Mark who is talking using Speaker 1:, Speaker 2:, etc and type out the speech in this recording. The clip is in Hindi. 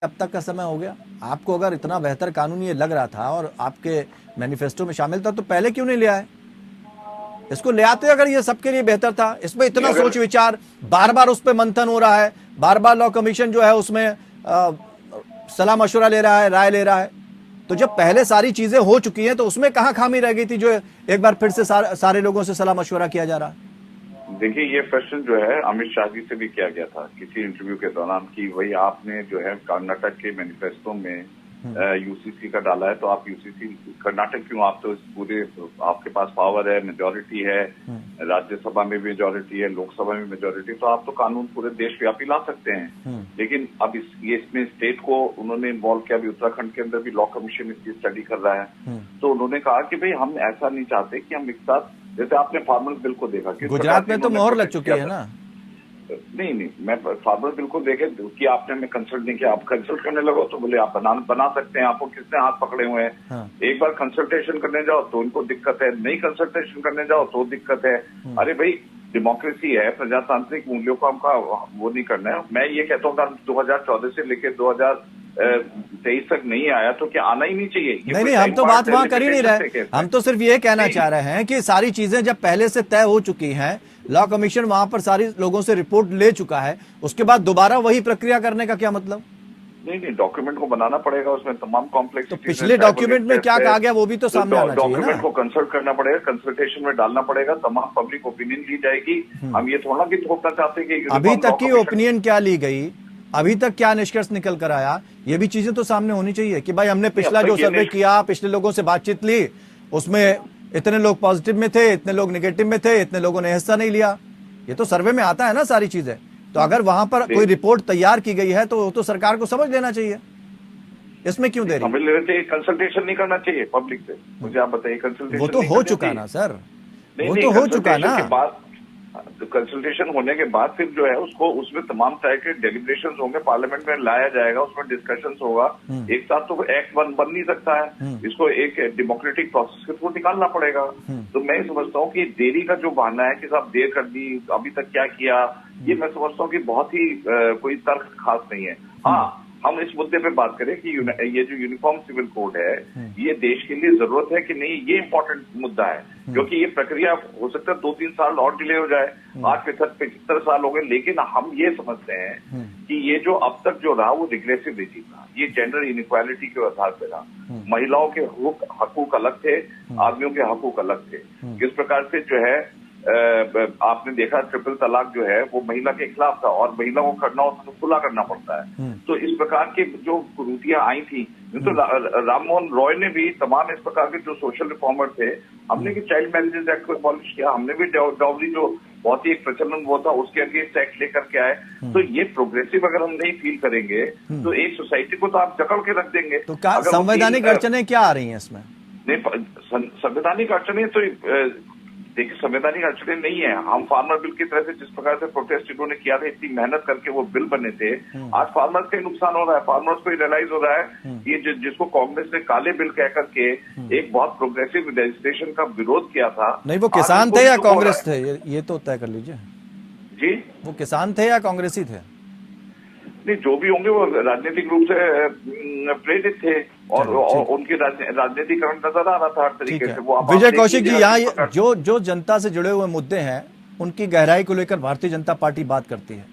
Speaker 1: अब तक का समय हो गया। आपको अगर इतना बेहतर कानून ये लग रहा था और आपके मैनिफेस्टो में शामिल था तो पहले क्यों नहीं ले आए? इसको ले आते अगर ये सबके लिए बेहतर था। इसमें इतना सोच विचार, बार बार उस पर मंथन हो रहा है, बार बार लॉ कमीशन जो है उसमें सलाह मशवरा ले रहा है, राय ले रहा है। तो जब पहले सारी चीजें हो चुकी हैं तो उसमें कहां खामी रह गई थी जो एक बार फिर से सारे लोगों से सलाह मशवरा किया जा रहा है?
Speaker 2: देखिए, ये प्रश्न जो है अमित शाह जी से भी किया गया था किसी इंटरव्यू के दौरान कि वही आपने जो है कर्नाटक के मैनिफेस्टो में यूसीसी का डाला है, तो आप यूसीसी कर्नाटक क्यों? आप तो इस पूरे आपके पास पावर है, मेजोरिटी है, राज्यसभा में भी मेजोरिटी है, लोकसभा में मेजोरिटी, तो आप तो कानून पूरे देशव्यापी ला सकते हैं। लेकिन अब इसमें स्टेट को उन्होंने इन्वॉल्व किया। अभी उत्तराखंड के अंदर भी लॉ कमीशन इसकी स्टडी कर रहा है। तो उन्होंने कहा कि भाई हम ऐसा नहीं चाहते कि हम एक साथ, जैसे आपने फार्मर बिल को देखा कि
Speaker 1: गुजरात में तो मोहर लग चुकी है ना।
Speaker 2: नहीं, मैं फार्मर बिल को देखे कि आपने हमें कंसल्ट नहीं किया। आप कंसल्ट करने लगो तो बोले आप बना सकते हैं, आपको किसने हाथ पकड़े हुए हैं।
Speaker 1: हाँ।
Speaker 2: एक बार कंसल्टेशन करने जाओ तो उनको दिक्कत है, नहीं कंसल्टेशन करने जाओ तो दिक्कत है। अरे भाई, डेमोक्रेसी है, प्रजातांत्रिक मूल्यों को हमका वो नहीं करना है। मैं ये कहता हूँ 2014 से लेकर 2023 तक नहीं आया तो क्या आना ही नहीं चाहिए?
Speaker 1: नहीं, हम तो बात वहां कर ही नहीं रहे। हम तो सिर्फ ये कहना चाह रहे हैं कि सारी चीजें जब पहले से तय हो चुकी हैं, लॉ कमीशन वहां पर सारी लोगों से रिपोर्ट ले चुका है, उसके बाद दोबारा वही प्रक्रिया करने का क्या मतलब?
Speaker 2: नहीं, डॉक्यूमेंट को बनाना पड़ेगा, उसमें तमाम कॉम्प्लेक्स।
Speaker 1: तो पिछले डॉक्यूमेंट में क्या कहा गया वो भी तो सामने आना चाहिए ना।
Speaker 2: डॉक्यूमेंट को कंसल्ट करना पड़ेगा, कंसल्टेशन में डालना पड़ेगा, तमाम पब्लिक ओपिनियन ली जाएगी। हम ये थोड़ा कि थोपना चाहते कि
Speaker 1: अभी तक की ओपिनियन क्या ली गई, अभी तक क्या निष्कर्ष निकल कर आया, ये भी चीजें तो सामने होनी चाहिए कि भाई हमने पिछला जो सर्वे किया, पिछले लोगों से बातचीत ली, उसमें इतने लोग पॉजिटिव में थे, इतने लोग नेगेटिव में थे, इतने लोगों ने हिस्सा नहीं लिया। ये तो सर्वे में आता है ना सारी चीजें। तो अगर वहां पर कोई रिपोर्ट तैयार की गई है तो सरकार को समझ लेना चाहिए। इसमें क्यों देरी?
Speaker 2: समझ लेना चाहिए, कंसल्टेशन नहीं करना चाहिए पब्लिक से। मुझे आप बताइए, कंसल्टेशन
Speaker 1: वो तो हो चुका ना सर, वो तो हो चुका ना।
Speaker 2: कंसल्टेशन होने के बाद फिर जो है उसको, उसमें तमाम तरह के डेलिब्रेशन होंगे, पार्लियामेंट में लाया जाएगा, उसमें डिस्कशन होगा। एक साथ तो एक्ट बन नहीं सकता है, इसको एक डेमोक्रेटिक प्रोसेस के थ्रू निकालना पड़ेगा। तो मैं समझता हूँ कि देरी का जो बहाना है कि साहब देर कर दी, अभी तक क्या किया, ये मैं समझता हूँ कि बहुत ही कोई तर्क खास नहीं है। हाँ, हम इस मुद्दे पे बात करें कि ये जो यूनिफॉर्म सिविल कोड है, ये देश के लिए जरूरत है कि नहीं, ये इम्पोर्टेंट मुद्दा है। क्योंकि ये प्रक्रिया हो सकता है 2-3 साल और डिले हो जाए। आज 75 साल हो गए, लेकिन हम ये समझते हैं कि ये जो अब तक जो रहा वो रिग्रेसिव रेजिम रहा, ये जेंडर इनइक्वालिटी के आधार पर रहा। महिलाओं के हकूक अलग थे, आदमियों के हकूक अलग थे। किस प्रकार से जो है आपने देखा ट्रिपल तलाक जो है वो महिला के खिलाफ था, और महिला को करना हो तो खुला करना पड़ता है। तो इस प्रकार के जो कुरीतियां आई थी, तो राम मोहन रॉय ने भी तमाम इस प्रकार के जो सोशल रिफॉर्मर थे, हमने कि चाइल्ड मैरिजेज एक्ट को अबॉलिश किया, हमने भी डाउरी जो बहुत ही एक प्रचलन हुआ था उसके अगेंस्ट एक्ट लेकर के आए। तो ये प्रोग्रेसिव अगर हम नहीं फील करेंगे तो एक सोसाइटी को तो आप जकड़ के रख देंगे।
Speaker 1: तो क्या संवैधानिक अड़चनें क्या आ रही हैं इसमें?
Speaker 2: नहीं, संवैधानिक अड़चनें तो देखिए, संवैधानिक अड़चने नहीं है। हम फार्मर बिल की तरह से जिस प्रकार से प्रोटेस्ट इन्होंने किया था, इतनी मेहनत करके वो बिल बने थे, आज फार्मर्स का नुकसान हो रहा है। फार्मर्स को रियलाइज हो रहा है ये जिसको कांग्रेस ने काले बिल कह करके एक बहुत प्रोग्रेसिव लेजिस्लेशन का विरोध किया था।
Speaker 1: नहीं, वो किसान थे या कांग्रेस थे, ये तो तय कर लीजिए
Speaker 2: जी। वो
Speaker 1: किसान थे या कांग्रेसी थे?
Speaker 2: नहीं, जो भी होंगे वो राजनीतिक रूप से प्रेरित थे और उनकी राजनीतिकरण नजर आ रहा था हर तरीके से। वो
Speaker 1: विजय कौशिक जी, यहाँ जो जनता से जुड़े हुए मुद्दे हैं उनकी गहराई को लेकर भारतीय जनता पार्टी बात करती है।